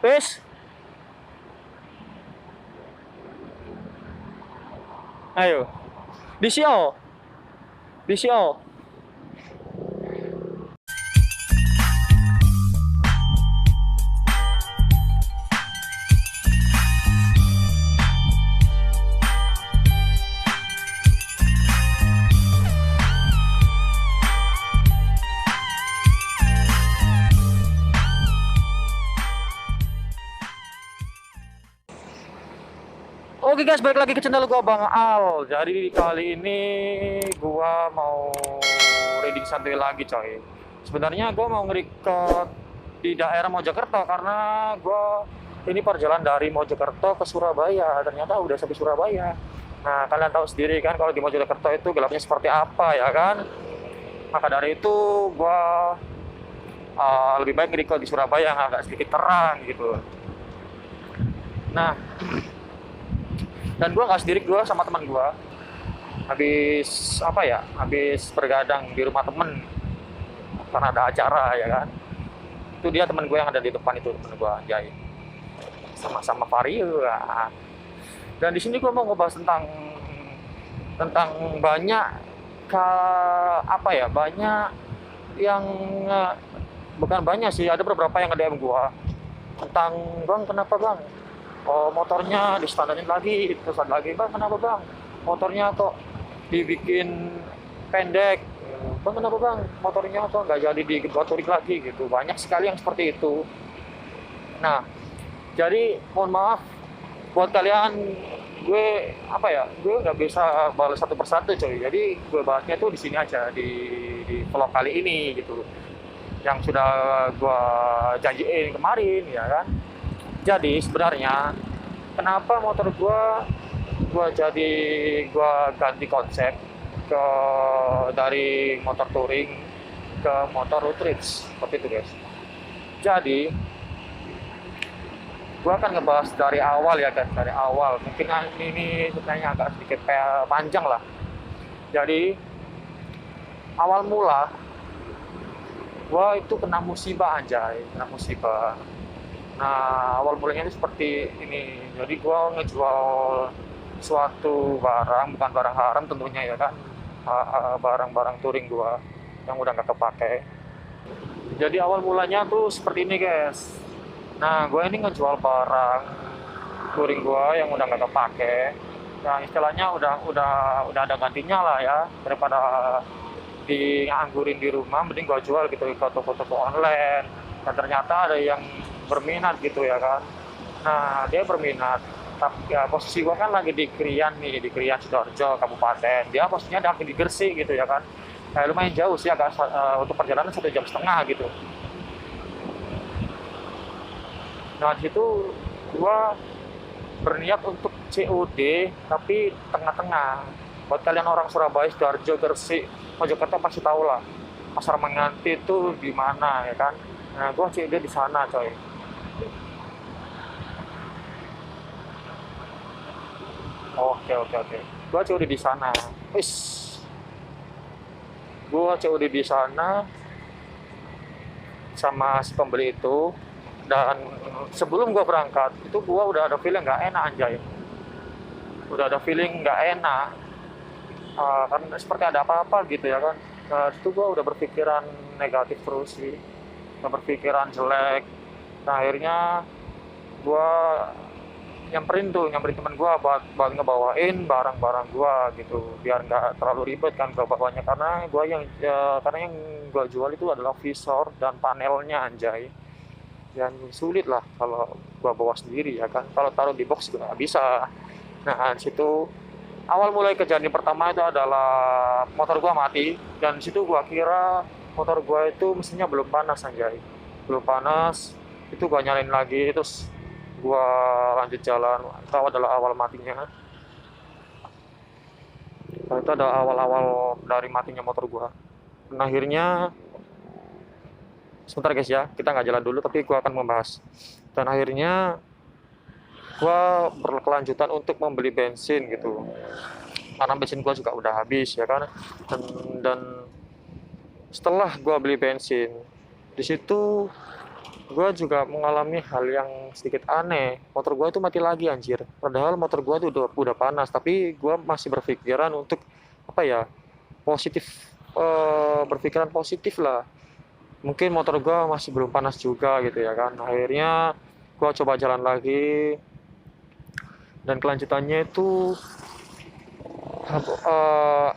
Wes, ayo. Di Sio. Di Sio. Oke guys, balik lagi ke channel gua Bang Al. Jadi kali ini gua mau reading santai lagi coy. Sebenarnya gua mau nge-record di daerah Mojokerto karena gua ini perjalanan dari Mojokerto ke Surabaya. Ternyata udah sampai Surabaya. Nah, kalian tahu sendiri kan kalau di Mojokerto itu gelapnya seperti apa ya kan? Maka dari itu gua lebih baik nge-record di Surabaya yang agak sedikit terang gitu. Nah, dan gue nggak sendiri, gue sama teman gue habis bergadang di rumah temen karena ada acara ya kan. Itu dia teman gue yang ada di depan itu, temen gue Anjay, sama Vario ya. Dan di sini gue mau ngebahas tentang banyak banyak yang bukan banyak sih, ada beberapa yang nge-DM gue tentang, bang kenapa bang motornya distandarin lagi, terus ada lagi, bang kenapa bang motornya kok dibikin pendek, bang kenapa bang motornya kok nggak jadi dibuat-buat lagi gitu. Banyak sekali yang seperti itu. Nah, jadi mohon maaf buat kalian, gue nggak bisa balas satu persatu coy. Jadi gue bahasnya tuh di sini aja, di vlog kali ini gitu, yang sudah gue janjiin kemarin ya kan. Jadi sebenarnya kenapa motor gua ganti konsep dari motor touring ke motor road trips seperti itu guys. Jadi gua akan ngebahas dari awal ya guys, dari awal. Mungkin ini sebenarnya agak sedikit panjang lah. Jadi awal mula gua itu kena musibah anjay, kena musibah. Nah, awal mulanya itu seperti ini. Jadi gua ngejual suatu barang, bukan barang haram tentunya ya kan. Barang-barang touring gua yang udah nggak kepake. Jadi awal mulanya tuh seperti ini guys. Nah, gua ini ngejual barang touring gua yang udah nggak kepake. Nah, istilahnya udah ada gantinya lah ya, daripada dianggurin di rumah, mending gua jual gitu ke toko-toko online. Dan ternyata ada yang berminat gitu ya kan. Nah, dia berminat, tapi ya posisi gua kan lagi di Krian Sidoarjo Kabupaten, dia posisinya di Gresik gitu ya kan. Nah, lumayan jauh sih, agak untuk perjalanan 1,5 jam gitu. Nah, di situ gua berniat untuk COD tapi tengah-tengah. Buat kalian orang Surabaya, Sidoarjo, Gresik, Mojokerto pasti tahu lah pasar Menganti itu di mana ya kan. Nah, gua COD di sana coy. Oke. Gua COD di sana. Wis. Gua COD di sana sama si pembeli itu, dan sebelum gua berangkat itu gua udah ada feeling nggak enak anjay. Udah ada feeling nggak enak. Karena seperti ada apa-apa gitu ya kan. Nah, itu gua udah berpikiran negatif terus sih. Berpikiran jelek. Nah, akhirnya gua nyamperin teman gua buat ngebawain barang-barang gua gitu, biar nggak terlalu ribet kan bawanya, karena yang gua jual itu adalah visor dan panelnya anjay, yang sulit lah kalau gua bawa sendiri ya kan. Kalau taruh di box juga nggak bisa. Nah, di situ awal mulai kejadian pertama itu adalah motor gua mati, dan di situ gua kira motor gua itu mesinnya belum panas anjay, belum panas. Itu gua nyalain lagi, terus gua lanjut jalan. Itu adalah awal matinya. Nah, itu ada awal-awal dari matinya motor gua. Dan akhirnya, sebentar guys ya, kita nggak jalan dulu tapi gua akan membahas. Dan akhirnya gua berkelanjutan untuk membeli bensin gitu, karena bensin gua juga udah habis ya kan. Dan setelah gua beli bensin, di situ gue juga mengalami hal yang sedikit aneh. Motor gue itu mati lagi anjir. Padahal motor gue itu udah panas, tapi gue masih berpikiran untuk apa ya, positif, berpikiran positif lah. Mungkin motor gue masih belum panas juga gitu ya kan. Akhirnya gue coba jalan lagi, dan kelanjutannya itu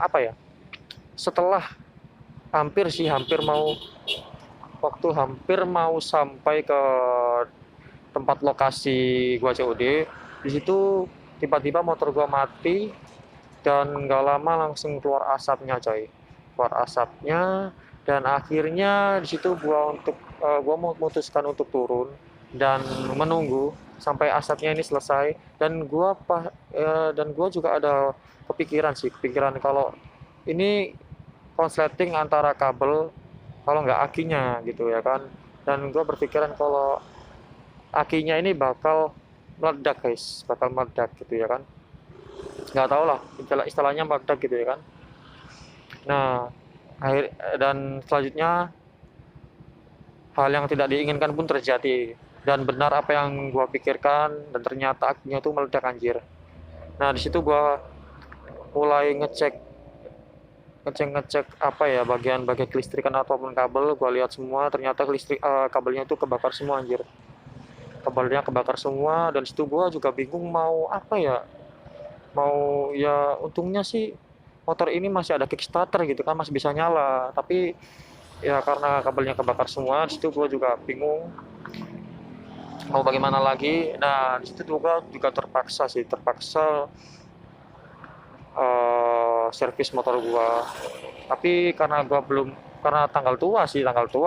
apa ya? Setelah hampir mau hampir mau sampai ke tempat lokasi gua COD, di situ tiba-tiba motor gua mati, dan nggak lama langsung keluar asapnya coy, keluar asapnya. Dan akhirnya di situ gua memutuskan untuk turun dan menunggu sampai asapnya ini selesai. Dan gua juga ada kepikiran kalau ini konsleting antara kabel, kalau nggak akinya gitu ya kan. Dan gue berpikiran kalau akinya ini bakal meledak guys, bakal meledak gitu ya kan. Nggak tahu lah istilahnya meledak gitu ya kan. Nah, dan selanjutnya hal yang tidak diinginkan pun terjadi, dan benar apa yang gue pikirkan, dan ternyata akinya tuh meledak anjir. Nah, di situ gue mulai ngecek apa ya, bagian-bagian kelistrikan ataupun kabel. Gue lihat semua, ternyata kabelnya itu kebakar semua anjir, kabelnya kebakar semua. Dan situ gue juga bingung mau apa ya, mau ya untungnya sih motor ini masih ada kickstarter gitu kan, masih bisa nyala. Tapi ya karena kabelnya kebakar semua, di situ gue juga bingung mau bagaimana lagi. Nah, di situ gue juga terpaksa servis motor gua. Tapi karena tanggal tua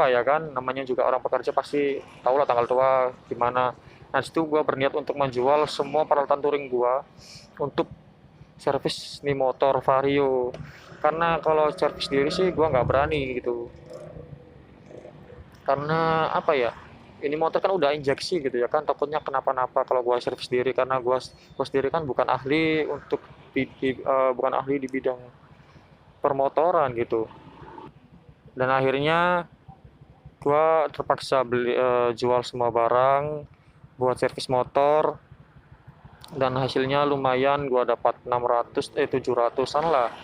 ya kan, namanya juga orang pekerja pasti tahu lah tanggal tua gimana. Nah, situ gua berniat untuk menjual semua peralatan touring gua untuk servis nih motor Vario. Karena kalau servis sendiri sih gua nggak berani gitu, karena apa ya, ini motor kan udah injeksi gitu ya kan, takutnya kenapa-napa kalau gua servis sendiri. Karena gua sendiri kan bukan ahli bukan ahli di bidang permotoran gitu. Dan akhirnya gua terpaksa jual semua barang buat servis motor, dan hasilnya lumayan. Gua dapat 700-an lah,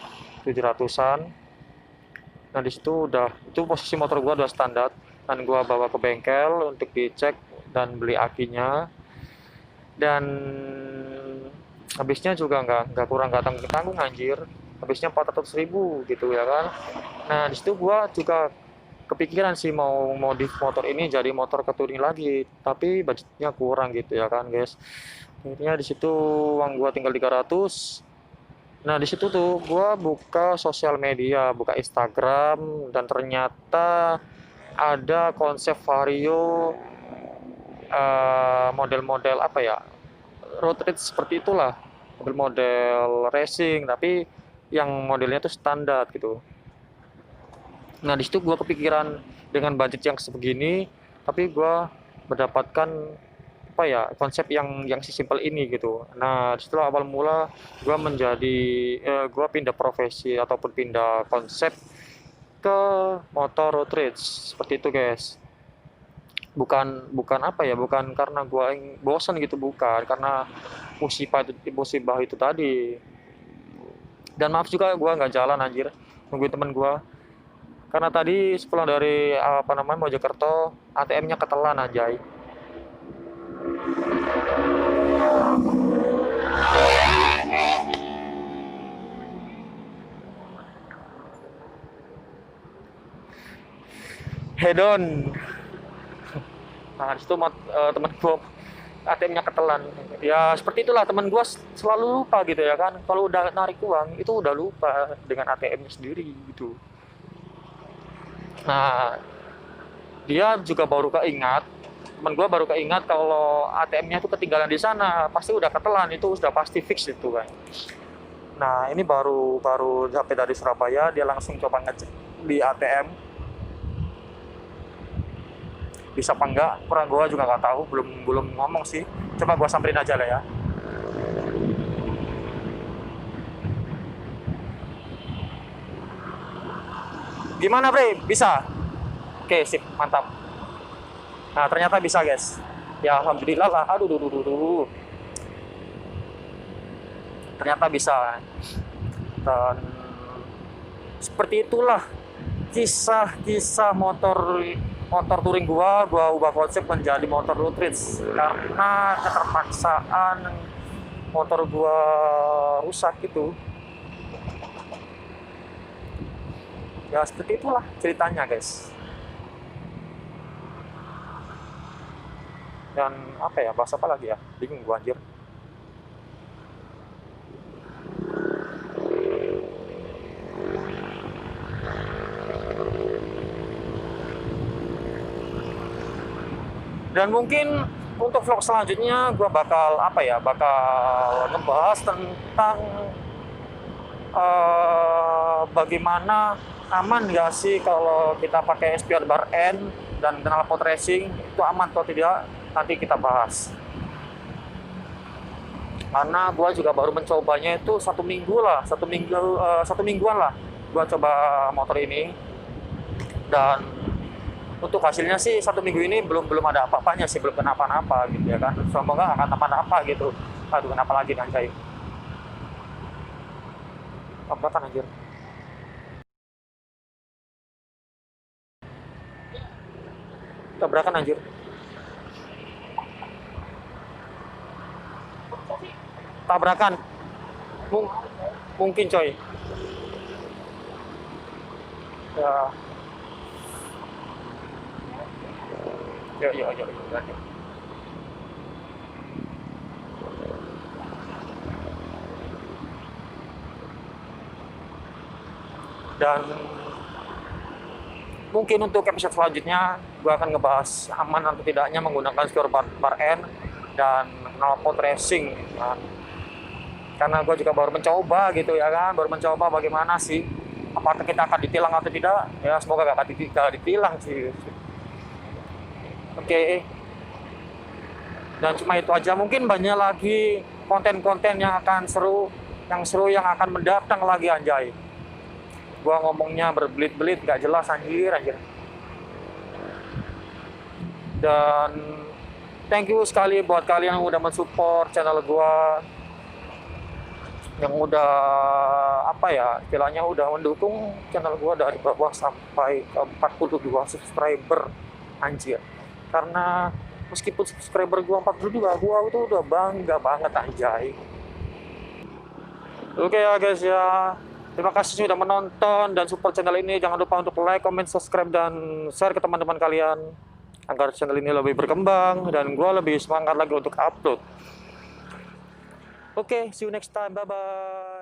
700-an. Nah, di situ itu posisi motor gua udah standar, dan gua bawa ke bengkel untuk dicek dan beli akinya. Dan habisnya juga nggak tanggung anjir, habisnya 400.000 gitu ya kan. Nah, di situ gua juga kepikiran sih mau modif motor ini jadi motor touring lagi, tapi budgetnya kurang gitu ya kan guys. Akhirnya di situ uang gua tinggal 300. Nah, di situ tuh gua buka sosial media, buka Instagram, dan ternyata ada konsep Vario, model-model apa ya, road rage seperti itulah, model-model racing tapi yang modelnya tuh standar gitu. Nah, di situ gue kepikiran dengan budget yang sebegini, tapi gue mendapatkan apa ya, konsep yang simpel ini gitu. Nah, setelah awal mula gue pindah profesi ataupun pindah konsep ke motor road rage seperti itu guys. Bukan apa ya, bukan karena gue bosan gitu, bukan karena musibah itu tadi. Dan maaf juga gue nggak jalan anjir, nungguin temen gue. Karena tadi sepulang dari Mojokerto, ATM-nya ketelan anjay. Hedon. Nah, disitu temen gue ATM-nya ketelan. Ya seperti itulah, temen gue selalu lupa gitu ya kan. Kalau udah narik uang itu udah lupa dengan ATM-nya sendiri gitu. Nah, dia juga baru keingat, temen gue baru keingat kalau ATM-nya itu ketinggalan di sana. Pasti udah ketelan, itu sudah pasti fix itu kan. Nah, ini baru sampai dari Surabaya, dia langsung coba ngecek di ATM bisa apa enggak. Kurang gue juga nggak tahu, belum ngomong sih. Coba gue samperin aja lah ya. Gimana bre, bisa? Oke, sip, mantap. Nah, ternyata bisa, guys. Ya, alhamdulillah lah. Aduh, duh, duh, duh, duh. Ternyata bisa. Dan seperti itulah kisah-kisah motor motor touring gua ubah konsep menjadi motor road race karena keterpaksaan motor gua rusak gitu. Ya seperti itulah ceritanya, guys. Dan apa ya, bahasa apa lagi ya, bingung gua anjir. Dan mungkin untuk vlog selanjutnya gue bakal apa ya, bakal ngebahas tentang bagaimana aman nggak sih kalau kita pakai SPR bar N dan knalpot racing, itu aman atau tidak, nanti kita bahas. Karena gue juga baru mencobanya itu satu mingguan lah gue coba motor ini. Dan untuk hasilnya sih satu minggu ini belum ada apa-apanya sih, belum kenapa-napa gitu ya kan. Semoga akan apa-apa gitu. Aduh, kenapa lagi nih anjay. Tabrakan anjir. Tabrakan anjir. Tabrakan. Mungkin coy. Ya. Yuk. Dan mungkin untuk episode selanjutnya gue akan ngebahas aman atau tidaknya menggunakan SPR bar N dan knalpot racing kan. Karena gue juga baru mencoba gitu ya kan, baru mencoba bagaimana sih, apakah kita akan ditilang atau tidak. Ya semoga gak ditilang sih. Oke. Dan cuma itu aja, mungkin banyak lagi konten-konten yang akan seru yang akan mendatang lagi anjay. Gua ngomongnya berbelit-belit gak jelas anjir. Dan thank you sekali buat kalian yang udah mensupport channel gua, yang udah apa ya, istilahnya udah mendukung channel gua dari bawah sampai ke 42 subscriber anjir. Karena meskipun subscriber gua 42, gua itu udah bangga banget anjay. Oke ya guys ya, terima kasih sudah menonton dan support channel ini. Jangan lupa untuk like, comment, subscribe, dan share ke teman-teman kalian agar channel ini lebih berkembang dan gue lebih semangat lagi untuk upload. Oke, see you next time. Bye-bye.